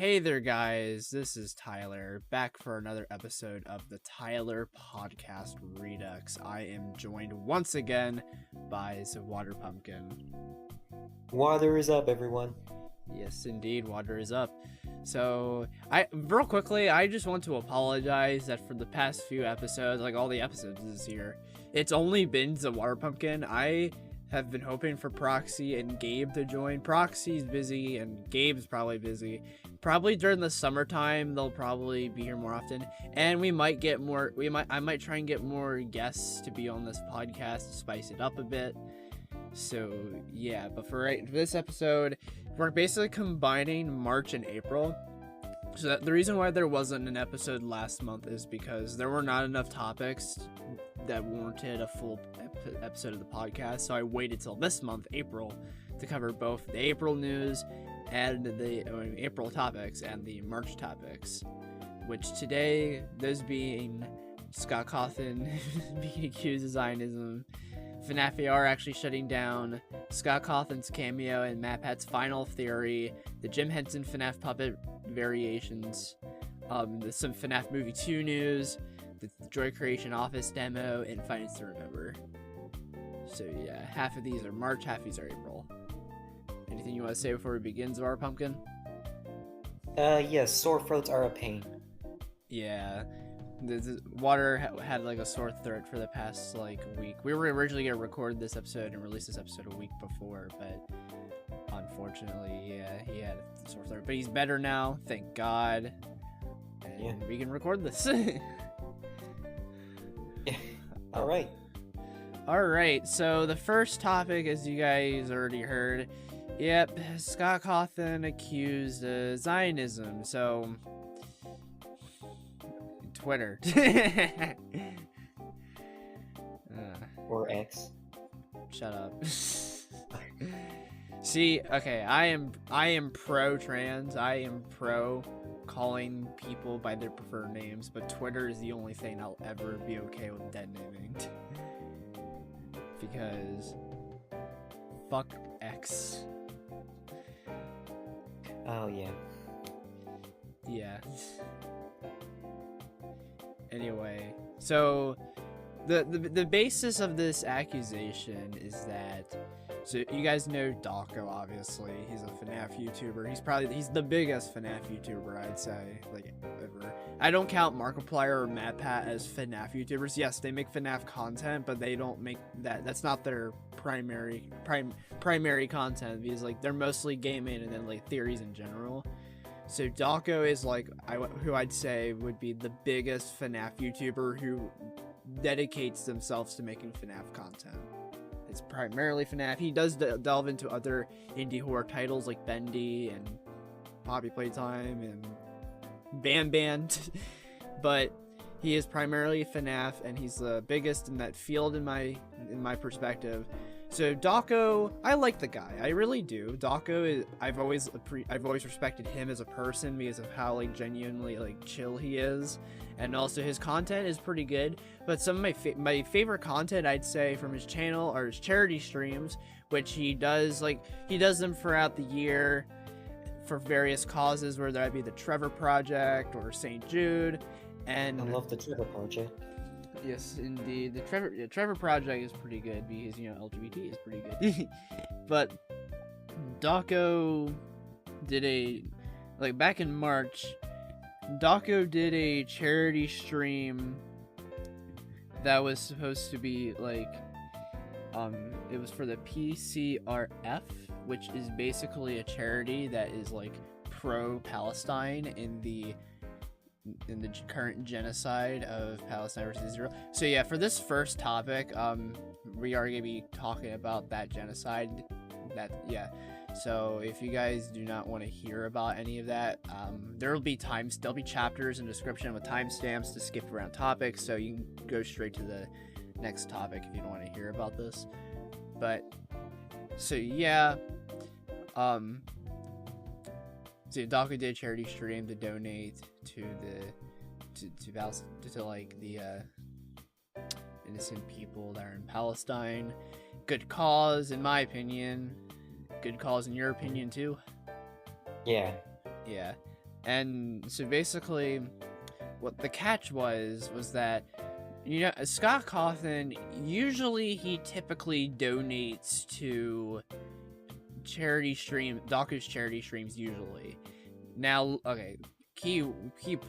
Hey there, guys. This is Tyler, back for another episode of the Tyler Podcast Redux. I am joined once again by the Water Pumpkin. Water is up, everyone. Yes, indeed, water is up. So, real quickly, I just want to apologize that for the past few episodes, like all the episodes this year, it's only been the Water Pumpkin. I have been hoping for Proxy and Gabe to join. Proxy's busy and Gabe's probably busy. Probably during the summertime, they'll probably be here more often, and we might get more. I might try and get more guests to be on this podcast to spice it up a bit. So yeah, but for this episode, we're basically combining March and April. So the reason why there wasn't an episode last month is because there were not enough topics that warranted a full episode of the podcast. So I waited till this month, April, to cover both the April news and the April topics and the March topics. Which today, those being Scott Cawthon being accused of Zionism, FNAF AR actually shutting down, Scott Cawthon's cameo and Matpat's final theory, the Jim Henson FNAF puppet variations, some FNAF Movie 2 news, the Joy Creation Office demo, and Finance to Remember. So yeah, half of these are March, half of these are April. Anything you want to say before we begin, Zara Pumpkin? Yes, sore throats are a pain. Yeah. The water had like a sore throat for the past week. We were originally gonna record this episode and release this episode a week before, but unfortunately, yeah, he had a sore throat. But he's better now, thank God, and we can record this. All right. All right. So the first topic, as you guys already heard, yep, Scott Cawthon accused Zionism. So. Twitter. Or X. Shut up. See, okay, I am pro trans. I am pro calling people by their preferred names, but Twitter is the only thing I'll ever be okay with dead naming. Because fuck X. Oh yeah. Yeah. Anyway, so the basis of this accusation is that, so you guys know Dawko, obviously. He's a FNAF YouTuber. He's the biggest FNAF YouTuber, I'd say, like, ever. I don't count Markiplier or Matpat as FNAF YouTubers. Yes, they make FNAF content, but they don't make that's not their primary content, because like they're mostly gaming and then like theories in general. So Dawko is like who I'd say would be the biggest FNAF YouTuber who dedicates themselves to making FNAF content. It's primarily FNAF. He does delve into other indie horror titles like Bendy and Poppy Playtime and Band, but he is primarily FNAF, and he's the biggest in that field in my perspective. So Dawko, I like the guy, I really do. Dawko is, I've always respected him as a person because of how like genuinely like chill he is, and also his content is pretty good. But some of my favorite content, I'd say, from his channel are his charity streams, which he does them throughout the year for various causes, whether that be the Trevor Project or St. Jude. And I love the Trevor Project. Yes, indeed. The Trevor Project is pretty good because, you know, LGBT is pretty good. But Dawko did back in March, Dawko did a charity stream that was supposed to be like, it was for the PCRF, which is basically a charity that is like pro-Palestine in the current genocide of Palestine versus Israel. So yeah, for this first topic, we are going to be talking about that genocide. So if you guys do not want to hear about any of that, there'll be chapters in the description with timestamps to skip around topics, so you can go straight to the next topic if you don't want to hear about this. But so yeah, so Dawko did a charity stream to donate to the innocent people that are in Palestine. Good cause, in my opinion. Good cause in your opinion too. Yeah. Yeah. And so basically, what the catch was that, you know, Scott Cawthon, usually he typically donates to charity stream, Dawker's charity streams usually. Now, okay, key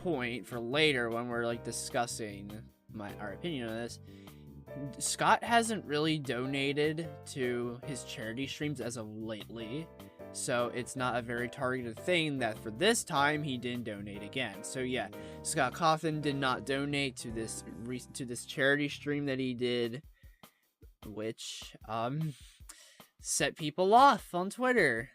point for later when we're like discussing our opinion on this. Scott hasn't really donated to his charity streams as of lately, so it's not a very targeted thing that for this time he didn't donate again. So yeah, Scott Cawthon did not donate to this charity stream that he did, which set people off on Twitter.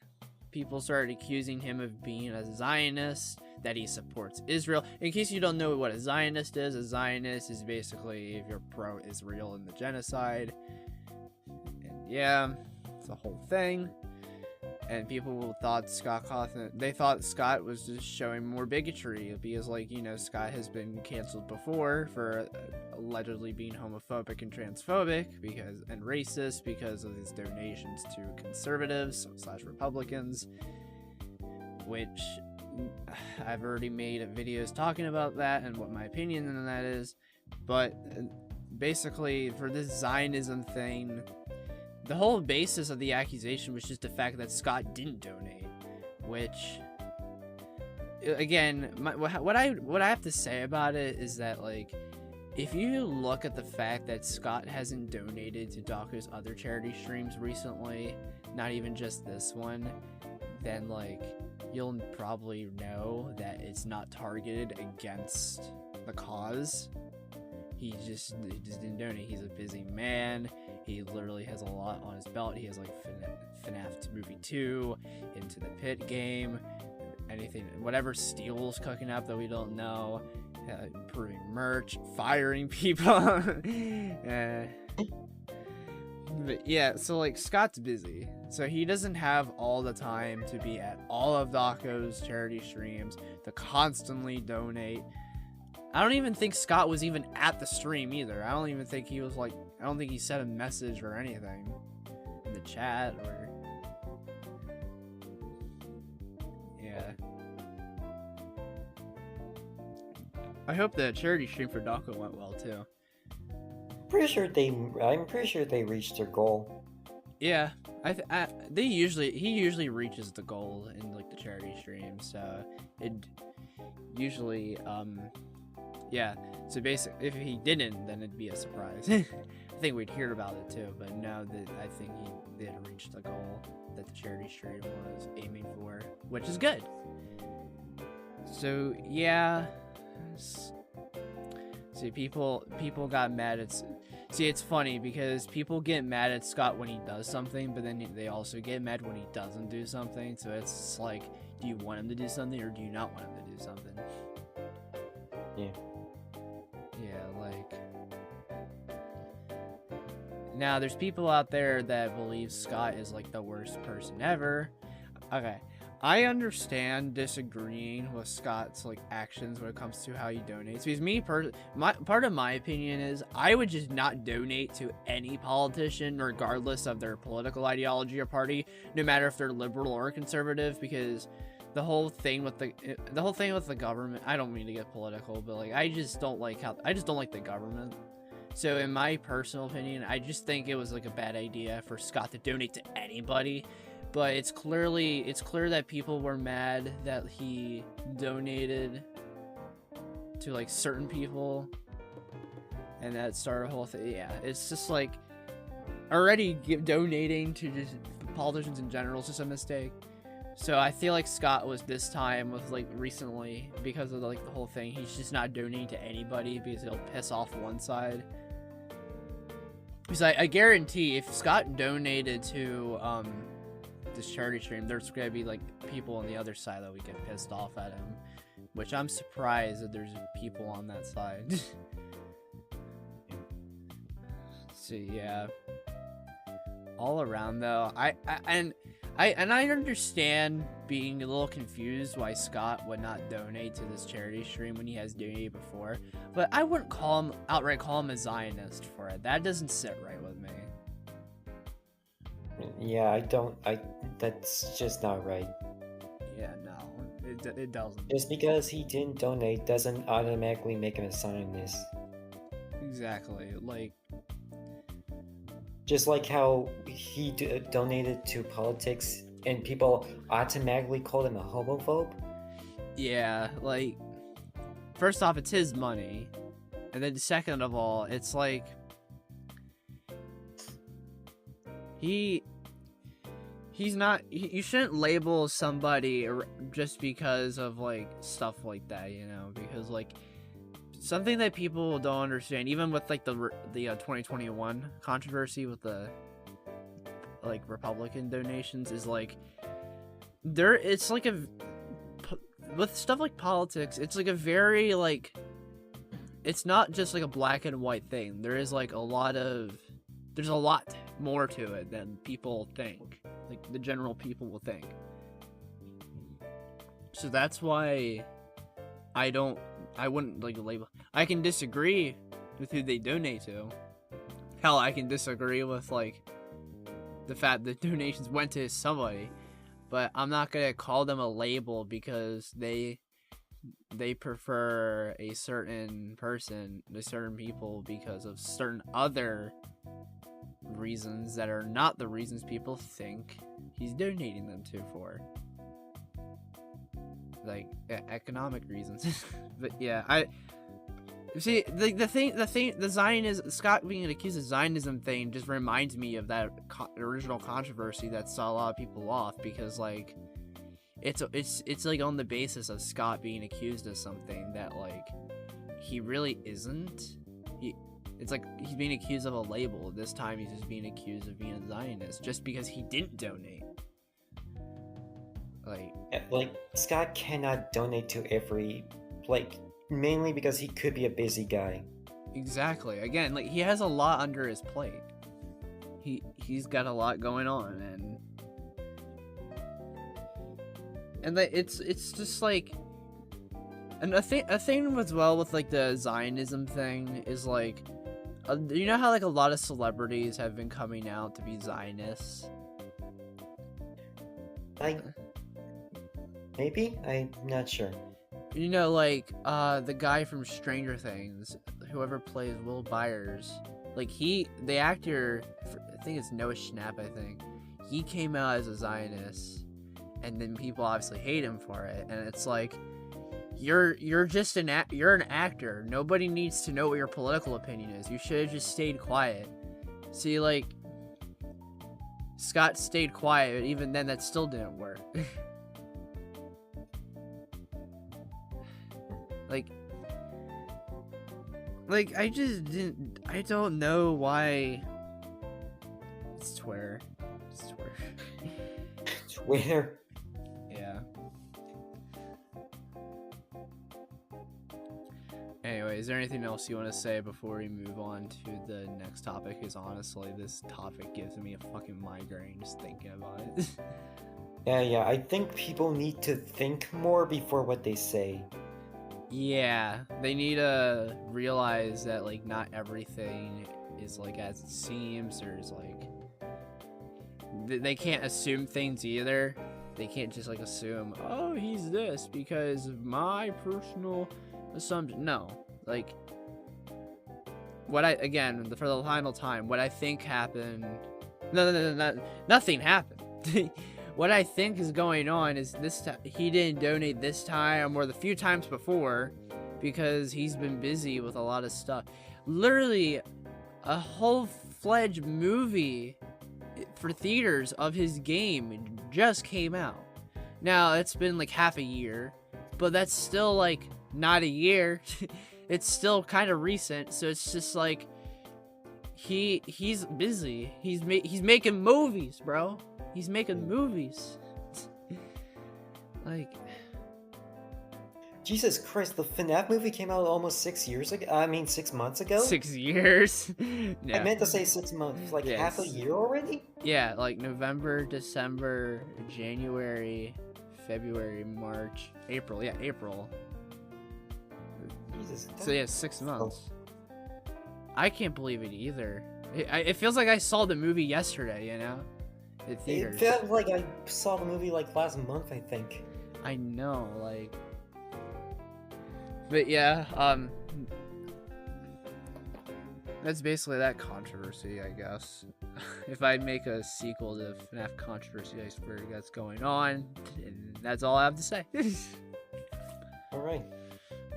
People started accusing him of being a Zionist, that he supports Israel. In case you don't know what a Zionist is basically if you're pro-Israel and the genocide. And yeah, it's a whole thing. And people thought Scott Cawthon, they thought Scott was just showing more bigotry because, like, you know, Scott has been canceled before for allegedly being homophobic and transphobic and racist because of his donations to conservatives / Republicans, which I've already made videos talking about that and what my opinion on that is. But basically, for this Zionism thing, the whole basis of the accusation was just the fact that Scott didn't donate, which, again, what I have to say about it is that, like, if you look at the fact that Scott hasn't donated to Dawker's other charity streams recently, not even just this one, then, like, you'll probably know that it's not targeted against the cause. He just didn't donate. He's a busy man. He literally has a lot on his belt. He has, like, FNAF Movie 2, Into the Pit game, anything, whatever Steel's cooking up that we don't know, improving merch, firing people. But yeah, so, like, Scott's busy, so he doesn't have all the time to be at all of Daco's charity streams, to constantly donate. I don't even think Scott was even at the stream either. I don't even think he was, like, I don't think he sent a message or anything in the chat or... Yeah. I hope the charity stream for Daco went well too. I'm pretty sure they reached their goal. Yeah, he usually reaches the goal in, like, the charity stream, so it usually yeah. So basically, if he didn't, then it'd be a surprise. I think we'd hear about it too, but no, I think he did reach the goal that the charity stream was aiming for, which is good. So yeah. See, people got mad at... See, it's funny because people get mad at Scott when he does something, but then they also get mad when he doesn't do something. So it's like, do you want him to do something or do you not want him to do something? Yeah. Yeah, like... Now, there's people out there that believe Scott is, like, the worst person ever. Okay. I understand disagreeing with Scott's, like, actions when it comes to how he donates. Because part of my opinion is I would just not donate to any politician regardless of their political ideology or party, no matter if they're liberal or conservative, because the whole thing with the government, I don't mean to get political, but, like, I just don't like the government. So in my personal opinion, I just think it was, like, a bad idea for Scott to donate to anybody. But it's clear that people were mad that he donated to, like, certain people, and that started a whole thing. Yeah, it's just like already donating to just politicians in general is just a mistake. So I feel like Scott was this time with, like, recently, because of, like, the whole thing, he's just not donating to anybody because it'll piss off one side. Because I guarantee if Scott donated to this charity stream, there's gonna be, like, people on the other side that would get pissed off at him, which I'm surprised that there's people on that side. So yeah, all around though, I understand being a little confused why Scott would not donate to this charity stream when he has donated before, but I wouldn't outright call him a Zionist for it. That doesn't sit right with me. Yeah, that's just not right. Yeah, no. It doesn't. Just because he didn't donate doesn't automatically make him a Zionist. Exactly. Like, just like how he donated to politics and people automatically called him a homophobe. yeah, like, first off, it's his money, and then second of all, it's like he's not. You shouldn't label somebody just because of like stuff like that, you know, because like something that people don't understand, even with like the 2021 controversy with the like Republican donations, is like it's like with stuff like politics, it's like a very like, it's not just like a black and white thing. There's a lot more to it than people think, like the general people will think. So that's why I wouldn't like label. I can disagree with who they donate to. Hell, I can disagree with like the fact that donations went to somebody, but I'm not gonna call them a label because they prefer a certain person to certain people because of certain other reasons that are not the reasons people think he's donating them to for. Like economic reasons. But yeah, I see the Zionism, Scott being accused of Zionism thing just reminds me of that original controversy that saw a lot of people off, because like it's like on the basis of Scott being accused of something that like he really isn't. It's like he's being accused of a label. This time he's just being accused of being a Zionist just because he didn't donate. Like Scott cannot donate to every, like, mainly because he could be a busy guy. Exactly. Again, like he has a lot under his plate. He's got a lot going on, and like it's just like, and a thing as well with like the Zionism thing is like, you know how like a lot of celebrities have been coming out to be Zionists? Maybe? I'm not sure. You know, like, the guy from Stranger Things, whoever plays Will Byers, like, the actor, I think it's Noah Schnapp, I think, he came out as a Zionist, and then people obviously hate him for it, and it's like, you're just you're an actor. Nobody needs to know what your political opinion is. You should have just stayed quiet. See, like, Scott stayed quiet, but even then that still didn't work. Like, I don't know why. It's Twitter. Twitter? Yeah. Anyway, is there anything else you want to say before we move on to the next topic? Because honestly, this topic gives me a fucking migraine just thinking about it. Yeah, I think people need to think more before what they say. Yeah, they need to realize that, like, not everything is, like, as it seems. There's, like, they can't assume things either. They can't just, like, assume, oh, he's this because of my personal assumption. No, like, for the final time, what I think happened, nothing happened. What I think is going on is he didn't donate this time or the few times before because he's been busy with a lot of stuff. Literally, a whole-fledged movie for theaters of his game just came out. Now, it's been like half a year, but that's still like not a year. It's still kind of recent, so it's just like he's busy. He's making movies, bro. He's making movies. Like, Jesus Christ, the FNAF movie came out almost 6 years ago. I mean, 6 months ago. 6 years. No. I meant to say 6 months. Like half a year already. Yeah, like November, December, January, February, March, April. Yeah, April. Jesus. So yeah, 6 months. I can't believe it either. It feels like I saw the movie yesterday. You know. It felt like I saw the movie like last month, I think. I know, like, but yeah, that's basically that controversy, I guess. If I make a sequel to FNAF controversy, I swear that's going on, and that's all I have to say.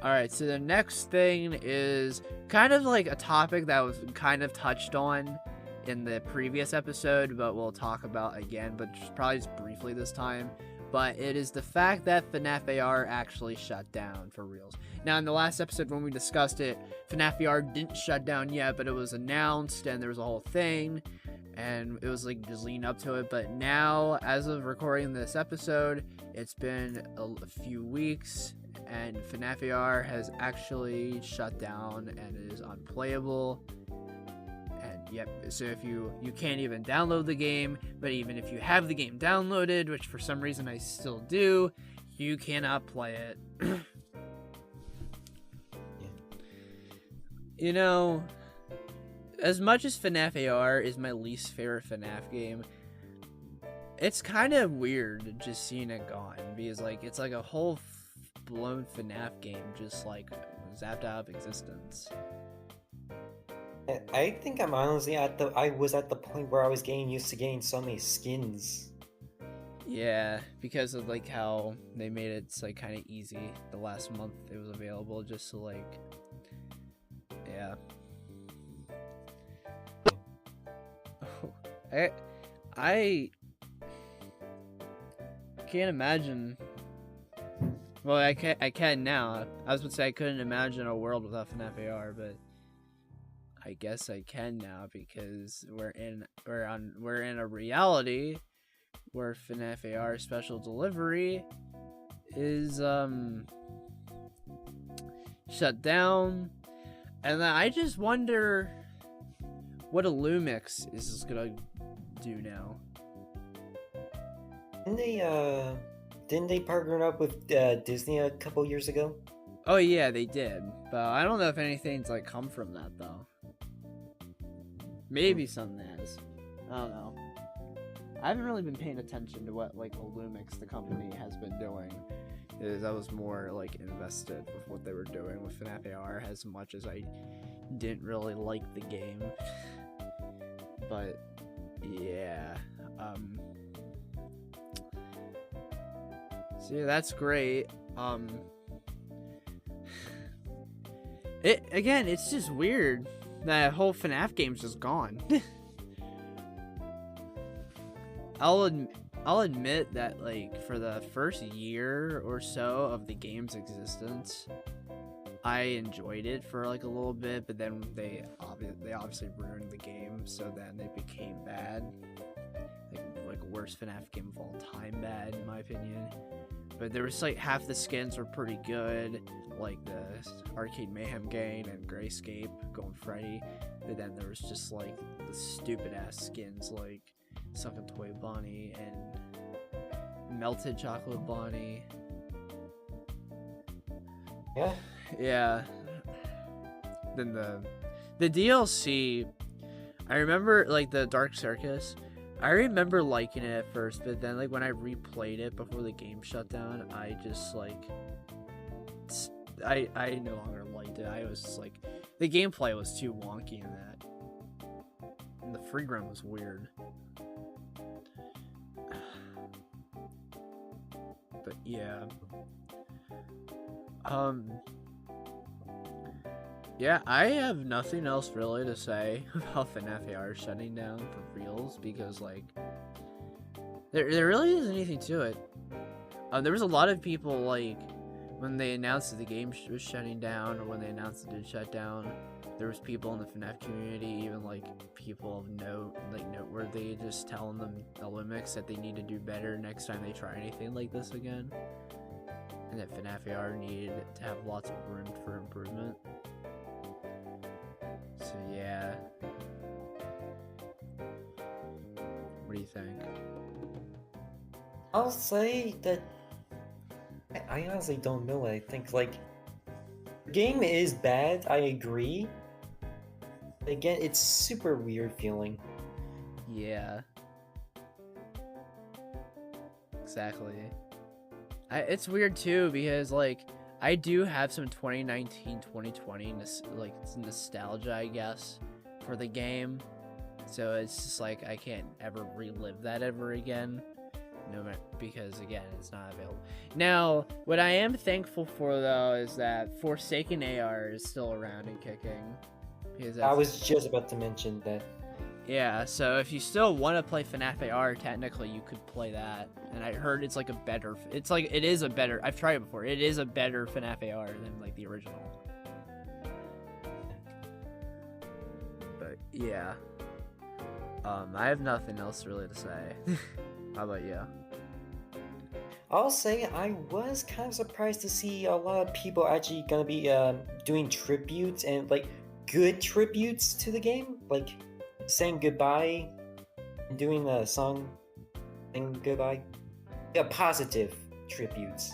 Alright, so the next thing is kind of like a topic that was kind of touched on in the previous episode, but we'll talk about again, but probably just briefly this time. But it is the fact that FNAF AR actually shut down for reals. Now, in the last episode when we discussed it, FNAF AR didn't shut down yet, but it was announced and there was a whole thing, and it was like just leading up to it. But now, as of recording this episode, it's been a few weeks, and FNAF AR has actually shut down and it is unplayable. Yep, so if you can't even download the game, but even if you have the game downloaded, which for some reason I still do, you cannot play it. You know, as much as FNAF AR is my least favorite FNAF game, it's kind of weird just seeing it gone, because like it's like a whole blown FNAF game just like zapped out of existence. I think I'm honestly I was at the point where I was getting used to getting so many skins. Yeah, because of like how they made it like kind of easy the last month it was available, just to like, yeah. I can't imagine. Well, I can now. I was going to say I couldn't imagine a world without FNAF AR, but I guess I can now, because we're in a reality where FNAF AR special delivery is shut down, and then I just wonder what Illumix is gonna do now. Didn't they partner up with Disney a couple years ago? Oh yeah, they did, but I don't know if anything's like come from that though. Maybe something has. I don't know. I haven't really been paying attention to what like Illumix, the company, has been doing. I was more like invested with what they were doing with FNAF AR, as much as I didn't really like the game. But yeah, so yeah, that's great. It's just weird. That whole FNAF game's just gone. I'll admit that like for the first year or so of the game's existence, I enjoyed it for like a little bit, but then they obviously ruined the game, so then it became bad. Like worst FNAF game of all time bad in my opinion. But there was like half the skins were pretty good, like the Arcade Mayhem game and Grayscape going Freddy, but then there was just like the stupid ass skins like Sunken Toy Bonnie and Melted Chocolate Bonnie. Yeah. Then the DLC, I remember like the Dark Circus. I remember liking it at first, but then like when I replayed it before the game shut down, I just like I no longer liked it. I was just like, the gameplay was too wonky in that, and the free roam was weird. But yeah, yeah, I have nothing else really to say about FNAF AR shutting down for reals, because like there really isn't anything to it. There was a lot of people like when they announced that the game was shutting down, or when they announced it did shut down, there was people in the FNAF community, even like people of note, like noteworthy, just telling them Illumix that they need to do better next time they try anything like this again, and that FNAF AR needed to have lots of room for improvement. So yeah, what do you think? I'll say that I honestly don't know what I think. Like, the game is bad, I agree. Again, it's super weird feeling. Yeah. Exactly. It's weird too because like I do have some 2019, 2020 like nostalgia, I guess, for the game. So it's just like I can't ever relive that ever again. No matter, because again, it's not available. Now, what I am thankful for though is that Forsaken AR is still around and kicking. Because I was just about to mention that. Yeah, so if you still want to play FNAF AR, technically you could play that. And I heard it's like a better, it is a better, I've tried it before, it is a better FNAF AR than like the original. But yeah. I have nothing else really to say. How about you? I'll say I was kind of surprised to see a lot of people actually gonna be doing tributes and like good tributes to the game, like saying goodbye and doing a song saying goodbye. Yeah, positive tributes.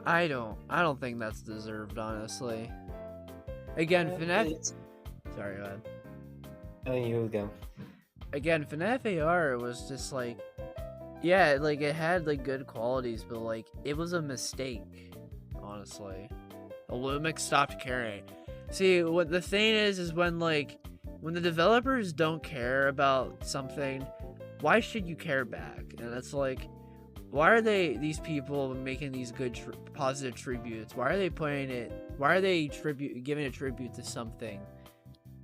I don't think that's deserved, honestly. Again, FNAF. Sorry, go ahead. Oh, here we go. Again, FNAF AR was just like, yeah, like it had like good qualities, but like it was a mistake, honestly. Illumix stopped caring. See, what the thing is when like when the developers don't care about something, why should you care back? And it's like, why are these people making these good positive tributes? Why are they putting it? Why are they giving a tribute to something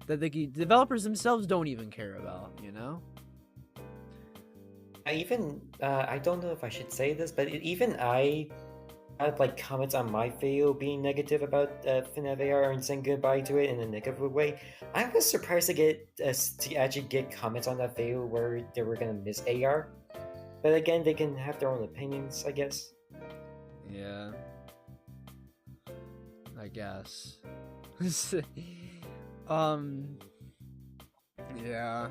that the developers themselves don't even care about, you know? I don't know if I should say this, but I had like comments on my video being negative about FNAF AR and saying goodbye to it in a negative way. I was surprised to actually get comments on that video where they were gonna miss AR, but again, they can have their own opinions, I guess. Yeah, I guess. Yeah.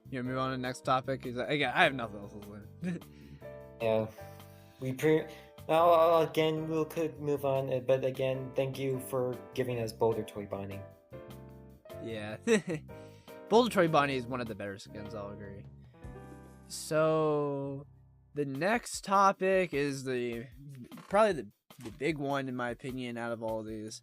You move on to the next topic? Again, I have nothing else to say. Yeah. Again, we could move on, but again, thank you for giving us Boulder Toy Bonnie. Yeah. Boulder Toy Bonnie is one of the better skins, I'll agree. So, the next topic is probably the big one, in my opinion, out of all of these.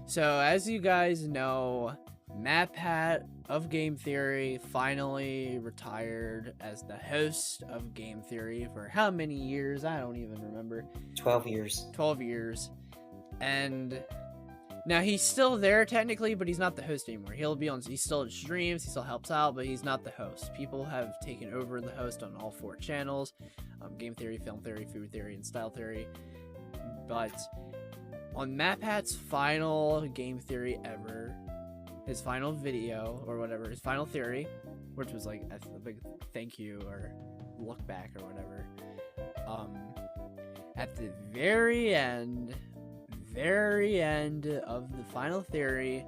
So, as you guys know, Matpat of Game Theory finally retired as the host of Game Theory for how many years? I don't even remember. 12 years. 12 years. And now he's still there technically, but he's not the host anymore. He's still in streams, he still helps out, but he's not the host. People have taken over the host on all 4 channels. Game Theory, Film Theory, Food Theory, and Style Theory. But on Matpat's final Game Theory ever, his final video, or whatever, his final theory, which was like a big thank you or look back or whatever, at the very end of the final theory,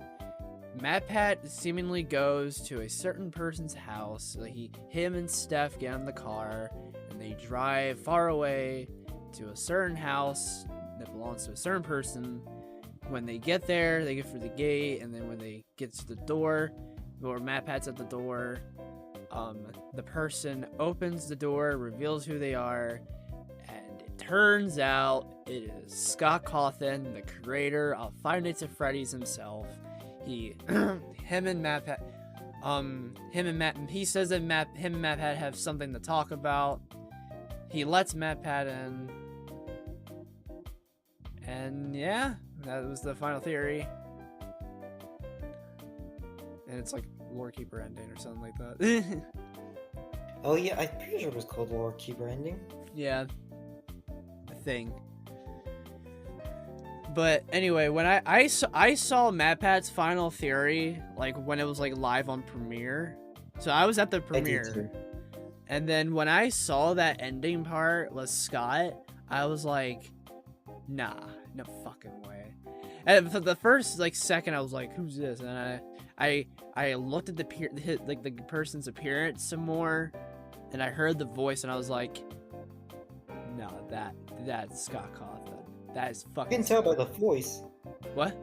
Matpat seemingly goes to a certain person's house. Him and Steph get in the car, and they drive far away to a certain house that belongs to a certain person. When they get there, they get through the gate, and then when they get to the door, or Matpat's at the door, the person opens the door, reveals who they are, and it turns out it is Scott Cawthon, the creator of Five Nights at Freddy's himself. He says that him and Matpat have something to talk about. He lets Matpat in, and yeah. That was the final theory. And it's like Lore Keeper ending or something like that. Oh yeah, I'm pretty sure it was called Lore Keeper ending. Yeah. A thing. But anyway, when I saw Matpat's final theory, like when it was like live on Premiere. So I was at the premiere. And then when I saw that ending part was Scott, I was like, nah, no fucking way. And for the first like second, I was like, "Who's this?" And I looked at the person's appearance some more, and I heard the voice, and I was like, "No, that's Scott Cawthon. That is fucking." You can tell by the voice. What?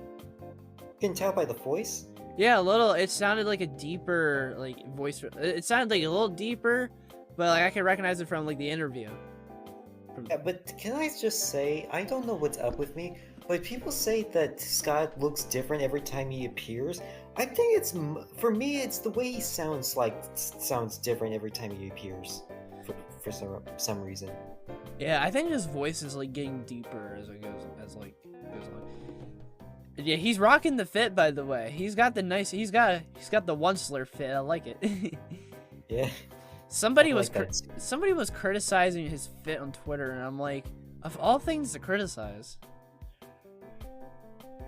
You can tell by the voice. Yeah, a little. It sounded like a deeper voice. It sounded like a little deeper, but like I could recognize it from like the interview. Yeah, but can I just say, I don't know what's up with me, but people say that Scott looks different every time he appears. I think for me, it's the way he sounds different every time he appears, for some reason. Yeah, I think his voice is like getting deeper as it goes on. Yeah, he's rocking the fit, by the way. He's got the the Onceler fit. I like it. Yeah. Somebody like was criticizing his fit on Twitter, and I'm like, of all things to criticize.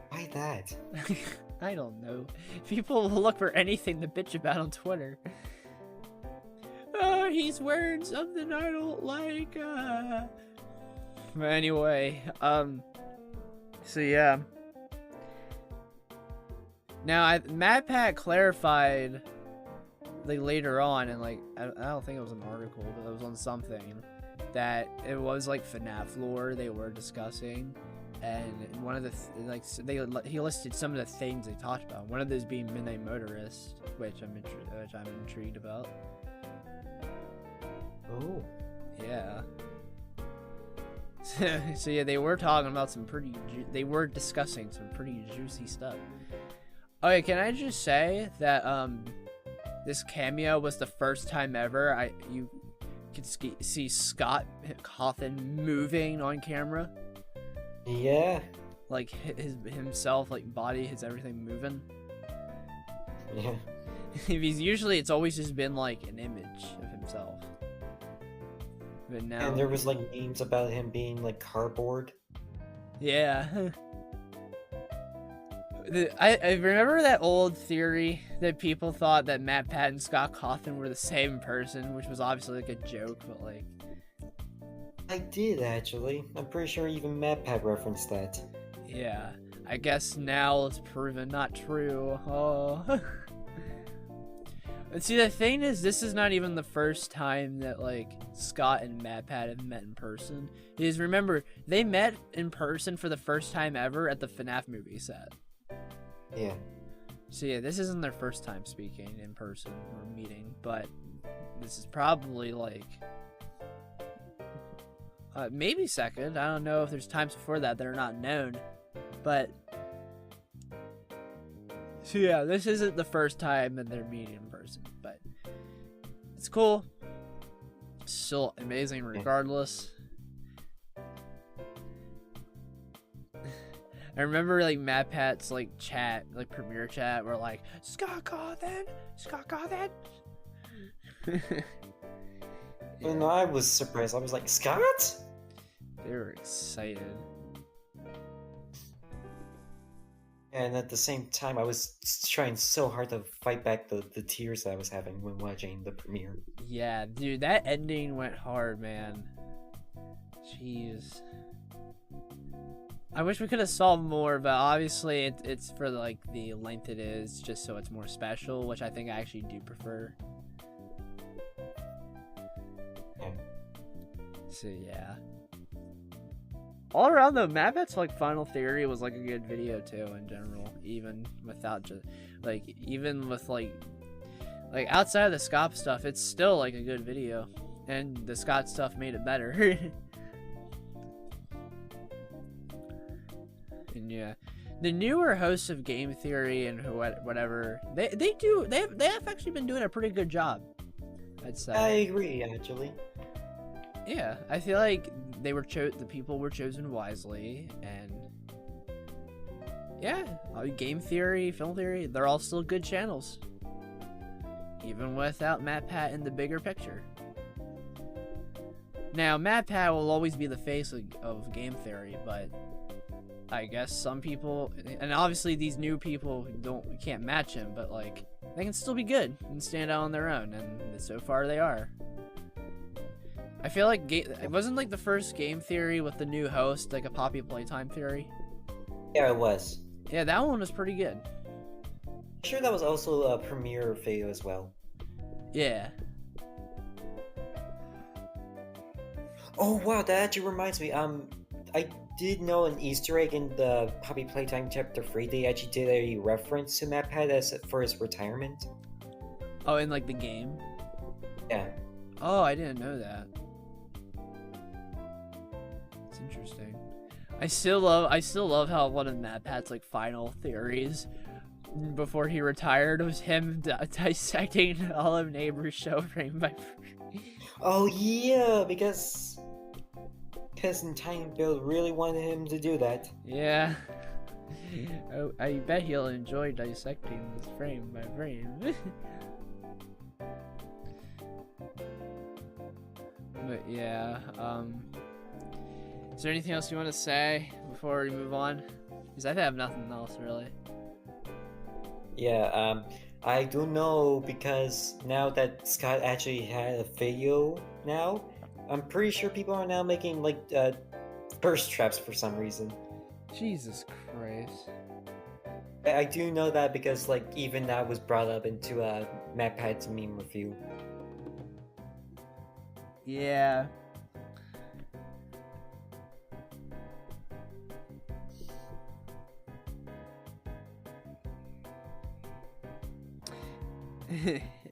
Why that? I don't know. People will look for anything to bitch about on Twitter. Oh, he's wearing something I don't like. But anyway, so yeah. Now, Matpat clarified, like, later on, and like, I don't think it was an article, but it was on something, that it was like FNAF lore they were discussing, and one of the he listed some of the things they talked about. One of those being Midnight Motorist, which I'm intrigued about. Oh. Yeah. So yeah, they were talking about they were discussing some pretty juicy stuff. Okay, can I just say that this cameo was the first time ever you could see Scott Cawthon moving on camera? Yeah. Like himself, like body, his everything moving. Yeah. Usually it's always just been like an image of himself. But now, and there was like memes about him being like cardboard. Yeah. I remember that old theory that people thought that Matpat and Scott Cawthon were the same person, which was obviously like a joke, but like... I did, actually. I'm pretty sure even Matpat referenced that. Yeah. I guess now it's proven not true. Oh. But see, the thing is, this is not even the first time that, like, Scott and Matpat have met in person. Because remember, they met in person for the first time ever at the FNAF movie set. Yeah. So yeah, this isn't their first time speaking in person or meeting, but this is probably like maybe second. I don't know if there's times before that are not known, but so yeah, this isn't the first time that they're meeting in person, but it's cool. Still amazing regardless. I remember like Matpat's like chat, like premiere chat, where like Scott Cawthon. Yeah. And I was surprised. I was like, Scott? They were excited. And at the same time, I was trying so hard to fight back the tears that I was having when watching the premiere. Yeah, dude, that ending went hard, man. Jeez. I wish we could have solved more, but obviously it's for like the length it is, just so it's more special, which I think I actually do prefer. Yeah. So yeah. All around though, Matpat's like final theory was like a good video too in general, even without just like even with like outside of the Scott stuff, it's still like a good video, and the Scott stuff made it better. And yeah, the newer hosts of Game Theory and whatever, they have actually been doing a pretty good job, I'd say. I agree, actually. Yeah, I feel like the people were chosen wisely, and yeah, Game Theory, Film Theory, they're all still good channels, even without Matpat in the bigger picture. Now, Matpat will always be the face of Game Theory, but I guess some people, and obviously these new people can't match him, but like they can still be good and stand out on their own, and so far they are. I feel like it wasn't like the first Game Theory with the new host, like a Poppy Playtime Theory. Yeah, it was. Yeah, that one was pretty good. Sure, that was also a premiere video as well. Yeah. Oh wow, that actually reminds me. I did know an Easter egg in the Poppy Playtime Chapter 3. They actually did a reference to Matpat for his retirement. Oh, in like the game? Yeah. Oh, I didn't know that. It's interesting. I still love how one of Matpat's like final theories before he retired was him dissecting all of Neighbor's show frame by frame. Oh yeah, because Tiny Bill really wanted him to do that. Yeah. Oh, I bet he'll enjoy dissecting this frame by frame. But yeah, is there anything else you want to say before we move on? Because I have nothing else really. Yeah, I do know because now that Scott actually had a video now, I'm pretty sure people are now making like thirst traps for some reason. Jesus Christ. I do know that because like even that was brought up into Matpat's meme review. Yeah.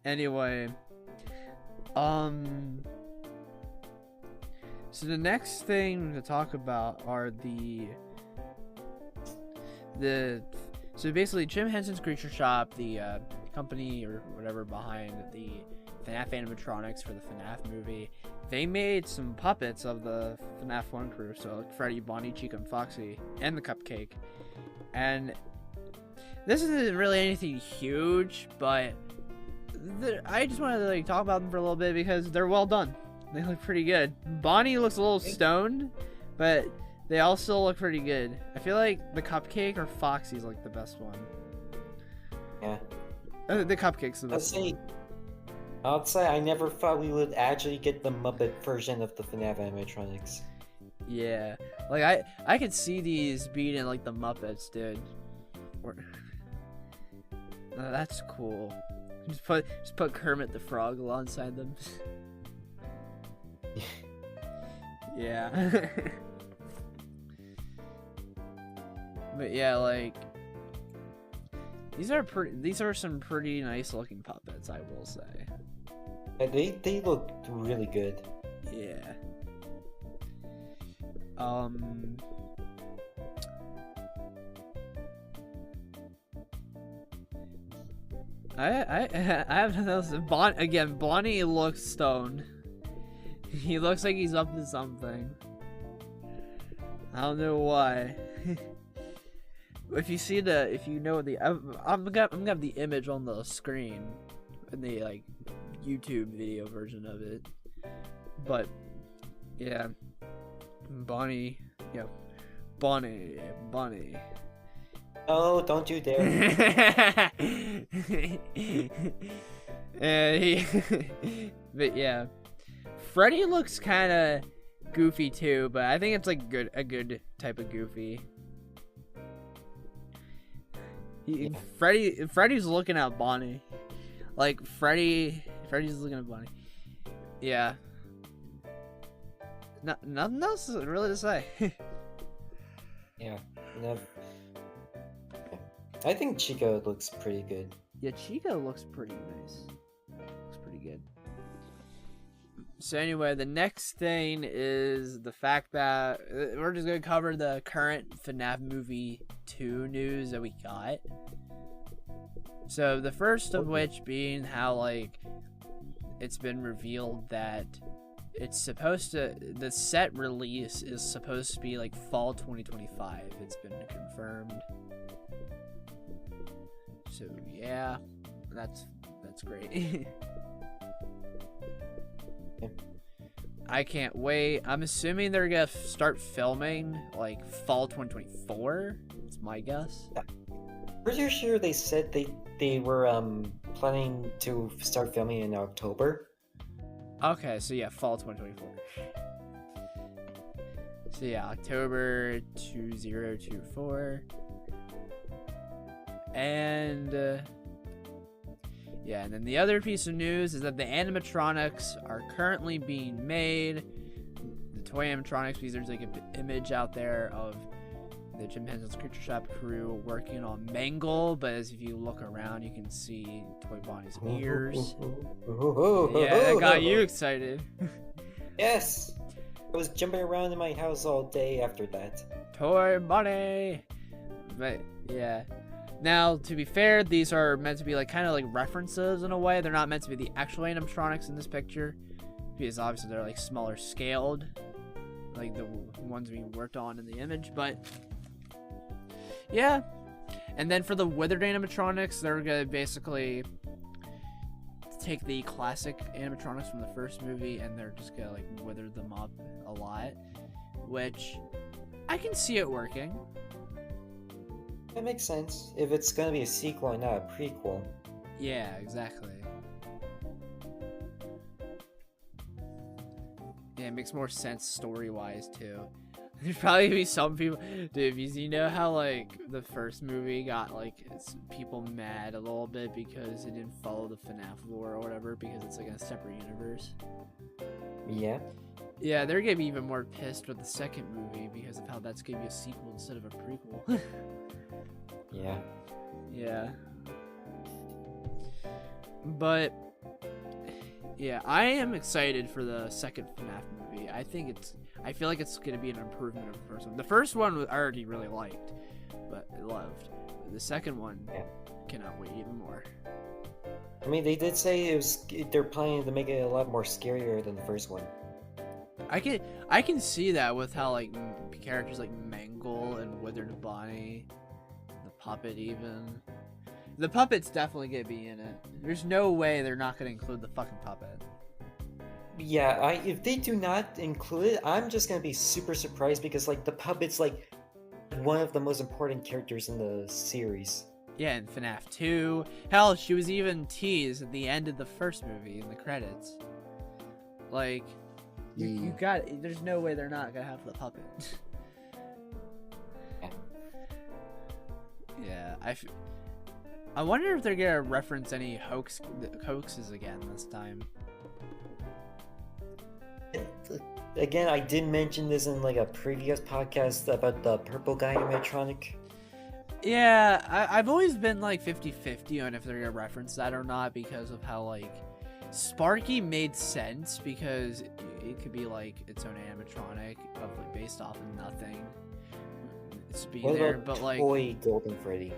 Anyway, so the next thing to talk about are so basically Jim Henson's Creature Shop, the company or whatever behind the FNAF animatronics for the FNAF movie, they made some puppets of the FNAF 1 crew, so like Freddy, Bonnie, Chica, and Foxy, and the Cupcake. And this isn't really anything huge, but I just wanted to like talk about them for a little bit because they're well done. They look pretty good. Bonnie looks a little stoned, but they all still look pretty good. I feel like the Cupcake or Foxy's like the best one. Yeah. The Cupcake's the best one. I'd say I never thought we would actually get the Muppet version of the FNAF animatronics. Yeah, like I could see these being in like the Muppets, dude. That's cool. Just put Kermit the Frog alongside them. Yeah. But yeah, like these are some pretty nice looking puppets, I will say. Yeah, they look really good. Yeah. I have nothing else. Bonnie looks stoned. He looks like he's up to something. I don't know why. If you know I'm gonna have the image on the screen in the like YouTube video version of it. But yeah, Bonnie. Oh, don't you dare! But yeah, Freddy looks kind of goofy too, but I think it's like a good type of goofy. Freddy's looking at Bonnie, like Freddy's looking at Bonnie. Yeah. Nothing else really to say. Yeah. I think Chica looks pretty good. Yeah, Chica looks pretty nice. Looks pretty good. So anyway, the next thing is the fact that we're just going to cover the current FNAF Movie 2 news that we got. So the first of which being how, like, it's been revealed that the set release is supposed to be, like, fall 2025. It's been confirmed. So, yeah, that's great. I can't wait. I'm assuming they're gonna start filming like fall 2024. It's my guess. Pretty sure they said they were planning to start filming in October. Okay, so yeah, fall 2024. So yeah, October 2024. And yeah, and then the other piece of news is that the animatronics are currently being made. The toy animatronics, because there's like an image out there of the Jim Henson's Creature Shop crew working on Mangle, but as if you look around, you can see Toy Bonnie's ears. Yeah, that got you excited. Yes. I was jumping around in my house all day after that. Toy money. But yeah. Now, to be fair, these are meant to be like kind of like references in a way. They're not meant to be the actual animatronics in this picture, because obviously they're like smaller scaled, like the ones we worked on in the image. But yeah. And then for the withered animatronics, they're gonna basically take the classic animatronics from the first movie and they're just gonna like wither them up a lot, which I can see it working. That makes sense. If it's gonna be a sequel and not a prequel. Yeah, exactly. Yeah, it makes more sense story-wise too. There's probably gonna be some people, dude, because you know how like the first movie got like people mad a little bit because it didn't follow the FNAF lore or whatever because it's like in a separate universe. Yeah. Yeah, they're gonna be even more pissed with the second movie because of how that's gonna be a sequel instead of a prequel. Yeah. Yeah. But yeah, I am excited for the second FNAF movie. I feel like it's gonna be an improvement of the first one. The first one I already really liked, but I loved. The second one, cannot wait even more. I mean, they did say they're planning to make it a lot more scarier than the first one. I can see that with how like characters like Mangle and Withered Bonnie, the puppet even. The puppet's definitely gonna be in it. There's no way they're not gonna include the fucking puppet. Yeah, if they do not include it, I'm just gonna be super surprised because like the puppet's like one of the most important characters in the series. Yeah, in FNAF 2. Hell, she was even teased at the end of the first movie in the credits. Like, you got. There's no way they're not gonna have the puppet. Yeah, I wonder if they're gonna reference any hoaxes again this time. Again, I did mention this in like a previous podcast about the purple guy animatronic. Yeah, I've always been like 50-50 on if they're gonna reference that or not because of how like Sparky made sense because it could be like its own animatronic of like based off of nothing. It's be What there, about but like Toy Golden Freddy?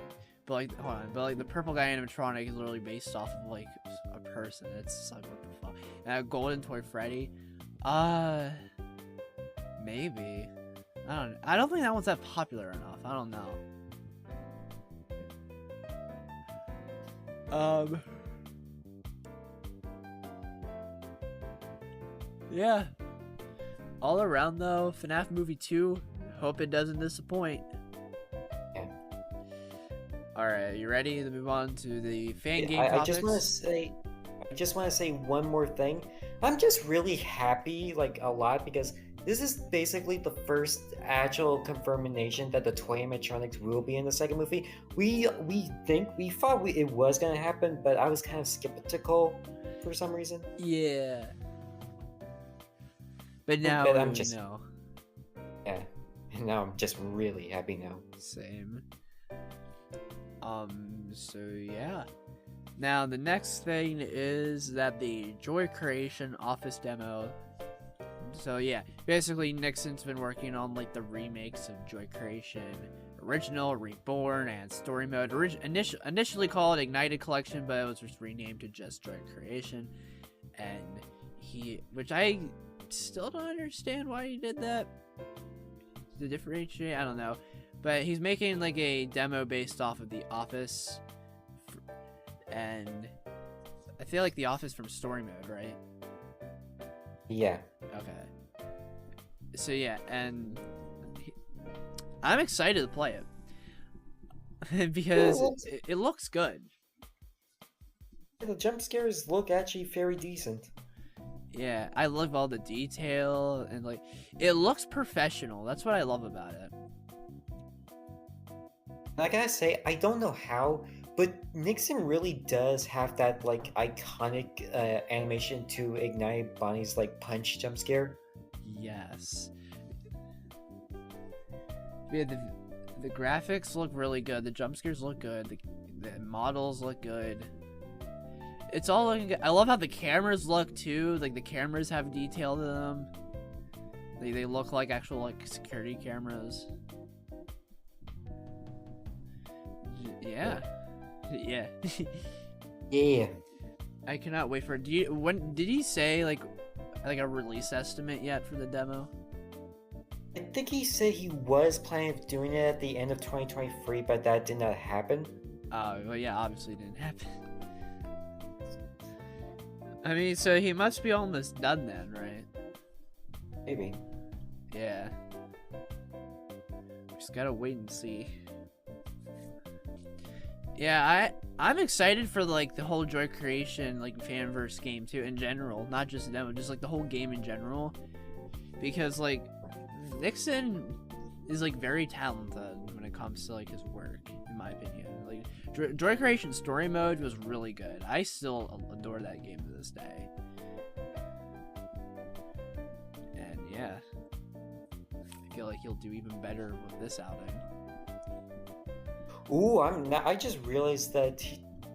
But like, hold on, but like the purple guy animatronic is literally based off of like a person. It's like what the fuck? And Golden Toy Freddy, maybe. I don't think that one's that popular enough. I don't know. Yeah. All around though, FNAF Movie 2. Hope it doesn't disappoint. Alright, you ready to move on to the fan game topics? I just want to say one more thing. I'm just really happy, like, a lot, because this is basically the first actual confirmation that the toy animatronics will be in the second movie. We thought it was gonna happen, but I was kind of skeptical for some reason. Yeah. But now I'm just know. Yeah. And now I'm just really happy now. Same. So yeah. Now the next thing is that the Joy Creation office demo. So yeah, basically Nixon's been working on like the remakes of Joy Creation Original, Reborn, and Story Mode. Initially called Ignited Collection, but it was just renamed to just Joy Creation. And which I still don't understand why he did that. To differentiate, I don't know. But he's making like a demo based off of The Office, and I feel like The Office from Story Mode, right? Yeah. Okay. So yeah, and I'm excited to play it because it looks good. The jump scares look actually very decent. Yeah, I love all the detail and like it looks professional. That's what I love about it. I gotta say, I don't know how, but Nixon really does have that like iconic animation to ignite Bonnie's like punch jump scare. Yes. Yeah, the graphics look really good. The jump scares look good. The models look good. It's all looking good. I love how the cameras look too. Like the cameras have detail to them. They look like actual like security cameras. Yeah. Yeah. Yeah. I cannot wait for it. When did he say like a release estimate yet for the demo? I think he said he was planning on doing it at the end of 2023, but that did not happen. Well, yeah, obviously it didn't happen. I mean, so he must be almost done then, right? Maybe. Yeah. Just gotta wait and see. Yeah, I'm excited for like the whole Joy Creation like Fanverse game too in general, not just the demo, just like the whole game in general, because like Nixon is like very talented when it comes to like his work, in my opinion. Like Joy Creation story mode was really good. I still adore that game to this day. And yeah, I feel like he'll do even better with this outing. Ooh, I just realized that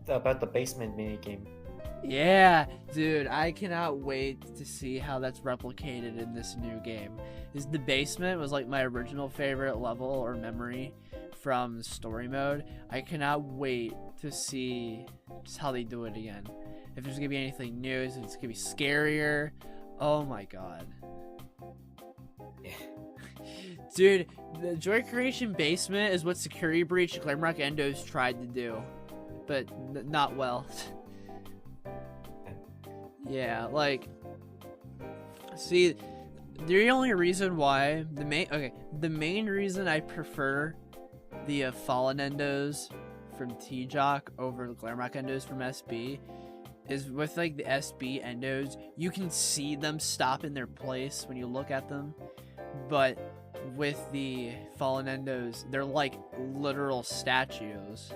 about the basement minigame. Yeah, dude, I cannot wait to see how that's replicated in this new game. The basement was like my original favorite level or memory from story mode. I cannot wait to see just how they do it again. If there's gonna be anything new, if it's gonna be scarier. Oh my god. Yeah. Dude, the Joy Creation basement is what Security Breach Glamrock Endos tried to do, but not well. Yeah, like, see, the only reason why the main reason I prefer the Fallen Endos from TJOC over the Glamrock Endos from SB is with like the SB Endos, you can see them stop in their place when you look at them, but with the Fallen Endos, they're like literal statues.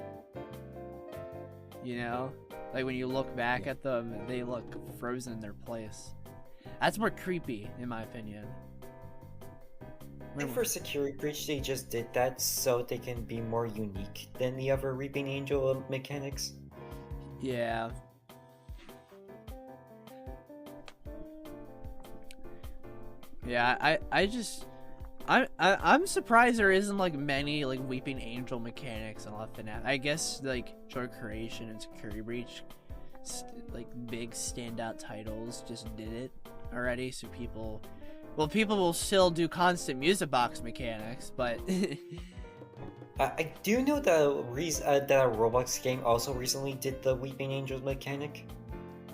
You know? Like when you look back at them, they look frozen in their place. That's more creepy, in my opinion. I think for Security Breach, they just did that so they can be more unique than the other Reaping Angel mechanics. Yeah. Yeah, I'm surprised there isn't like many like Weeping Angel mechanics in FNAF. I guess like Joy Creation and Security Breach, like big standout titles, just did it already. So people will still do constant music box mechanics, but I do know that that a Roblox game also recently did the Weeping Angels mechanic.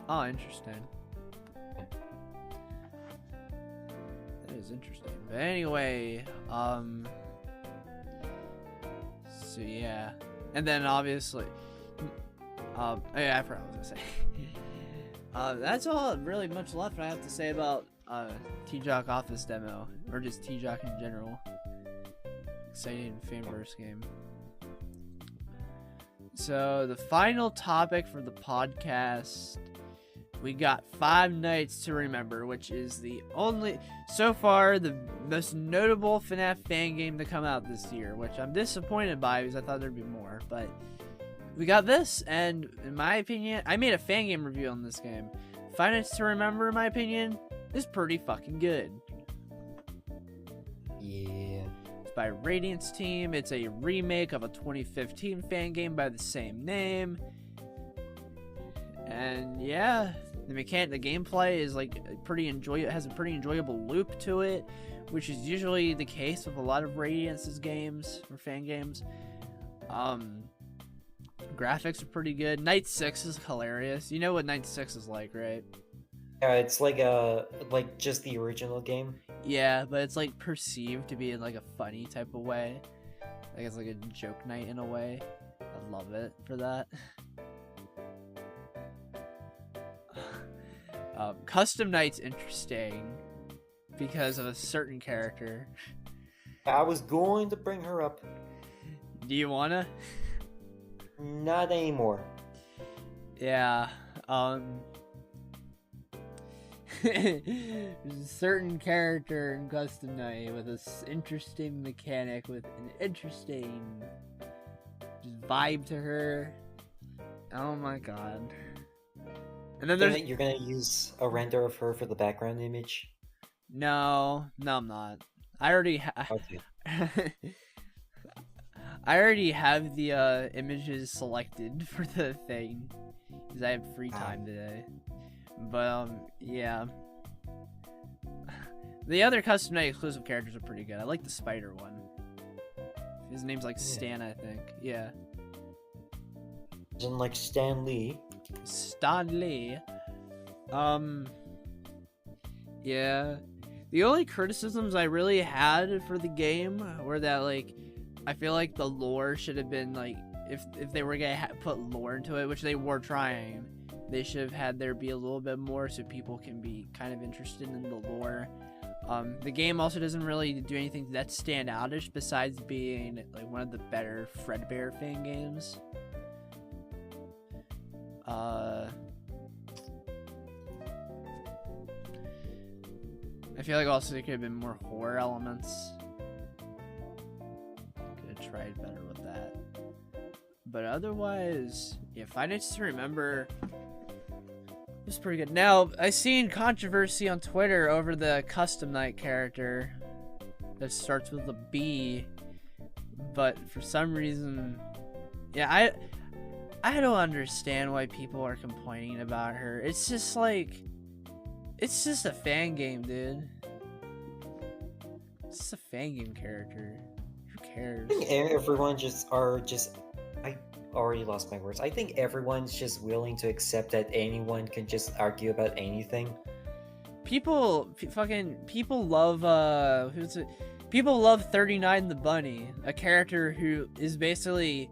Oh, interesting. That is interesting. But anyway, so yeah, and then obviously, yeah, I forgot what I was gonna say. That's all really much left I have to say about TJOC Office demo, or just TJOC in general. Exciting Fanverse game. So the final topic for the podcast, we got Five Nights to Remember, which is the only, so far, the most notable FNAF fan game to come out this year, which I'm disappointed by because I thought there'd be more, but we got this, and in my opinion, I made a fan game review on this game. Five Nights to Remember, in my opinion, is pretty fucking good. Yeah. It's by Radiant's team. It's a remake of a 2015 fan game by the same name. And yeah, the gameplay is like it has a pretty enjoyable loop to it, which is usually the case with a lot of Radiance's games or fan games. Graphics are pretty good. Night 6 is hilarious. You know what Night 6 is like, right? Yeah, it's like just the original game. Yeah, but it's like perceived to be in like a funny type of way. Like it's like a joke night in a way. I love it for that. Custom Night's interesting because of a certain character. I was going to bring her up. Do you wanna? Not anymore. Yeah. There's a certain character in Custom Night with this interesting mechanic, with an interesting just vibe to her. Oh my god. And then You're gonna use a render of her for the background image? No, I'm not. I already Okay. I already have the images selected for the thing because I have free time today. But yeah. The other custom night exclusive characters are pretty good. I like the spider one. His name's like Stan, I think. Yeah. Isn't like Stan Lee. Stan Lee. Yeah. The only criticisms I really had for the game were that, like, I feel like the lore should have been, like, if they were gonna put lore into it, which they were trying, they should have had there be a little bit more so people can be kind of interested in the lore. The game also doesn't really do anything that's standoutish besides being, like, one of the better Fredbear fan games. I feel like also there could have been more horror elements. Could have tried better with that. But otherwise, yeah, Five Nights to Remember was pretty good. Now, I seen controversy on Twitter over the custom night character that starts with a B, but for some reason, yeah, I don't understand why people are complaining about her. It's just like, it's just a fan game, dude. It's just a fan game character. Who cares? I think everyone I already lost my words. I think everyone's just willing to accept that anyone can just argue about anything. People love who's it? People love 39 the Bunny, a character who is basically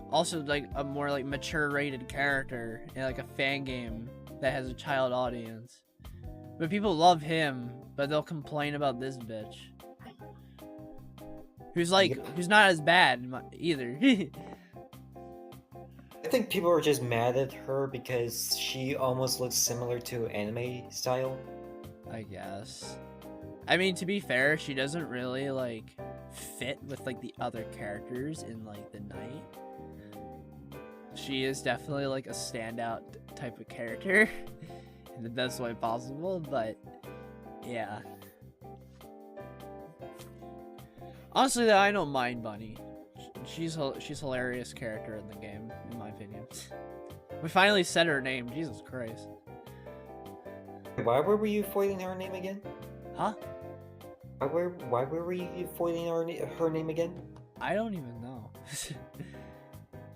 also like a more like mature rated character in like a fan game that has a child audience. But people love him, but they'll complain about this bitch. Who's not as bad either. I think people are just mad at her because she almost looks similar to anime style. I guess. I mean, to be fair, she doesn't really like fit with like the other characters in like the night. She is definitely like a standout type of character in the best way possible, but yeah. Honestly, though, I don't mind Bunny. She's hilarious character in the game, in my opinion. We finally said her name. Jesus Christ. Why were you foiling her name again? Huh? Why were you foiling her name again? I don't even know.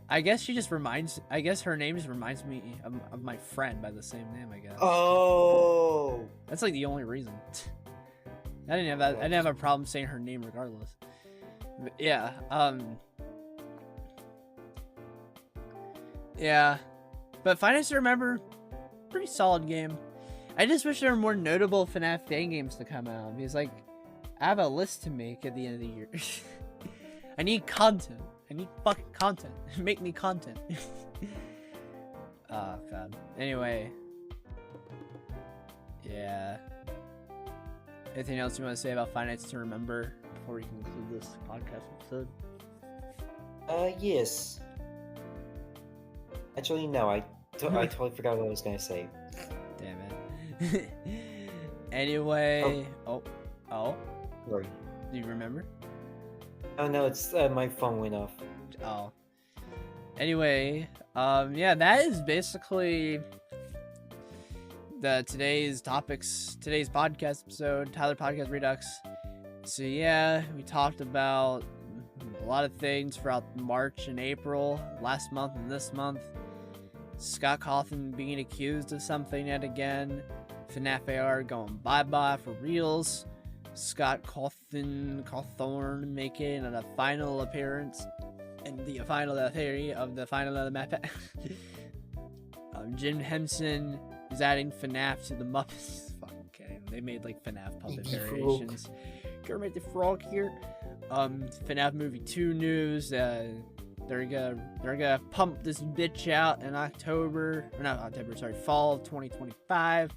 I guess her name just reminds me of my friend by the same name, I guess. Oh! That's like the only reason. I didn't have a problem saying her name regardless. But yeah, yeah. But Five Nights to Remember, pretty solid game. I just wish there were more notable FNAF fan games to come out. Because, like, I have a list to make at the end of the year. I need content. I need fucking content. Make me content. Oh, God. Anyway. Yeah. Anything else you want to say about Five Nights to Remember before we conclude this podcast episode? Yes. Actually, no, I totally forgot what I was gonna say. Damn it. Anyway. Oh. Sorry. Do you remember? Oh no, it's my phone went off. Oh. Anyway, yeah, that is basically today's podcast episode, Tyler Podcast Redux. So yeah, we talked about a lot of things throughout March and April, last month and this month. Scott Cawthon being accused of something yet again. FNAF AR going bye-bye for reals. Scott Cawthon making a final appearance in the final theory of the final of the Matpat. Jim Henson is adding FNAF to the Muppets. Fucking kidding. They made like FNAF puppet variations. Kermit the Frog here. FNAF Movie 2 news. They're gonna pump this bitch out in fall of 2025.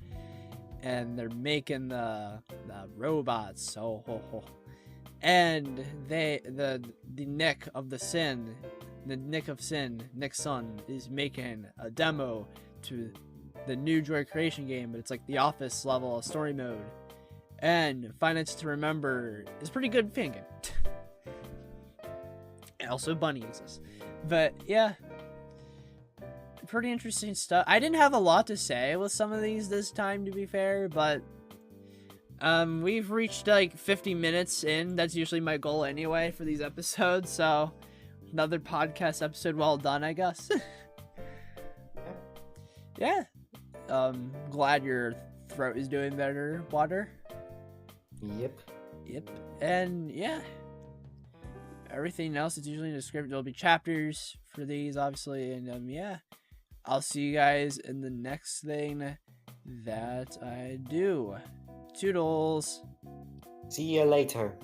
And they're making the robots. So and the Nick of Sin, Nick's son, is making a demo to the new Joy Creation game, but it's like the Office level story mode. And Five Nights to Remember is pretty good fan game. And also Bunny exists. But yeah, pretty interesting stuff. I didn't have a lot to say with some of these this time, to be fair, but we've reached like 50 minutes in. That's usually my goal anyway for these episodes, so another podcast episode well done, I guess. Yeah. Glad your throat is doing better, Water. Yep. And yeah, everything else is usually in the script. There'll be chapters for these, obviously, and yeah, I'll see you guys in the next thing that I do. Toodles. See you later.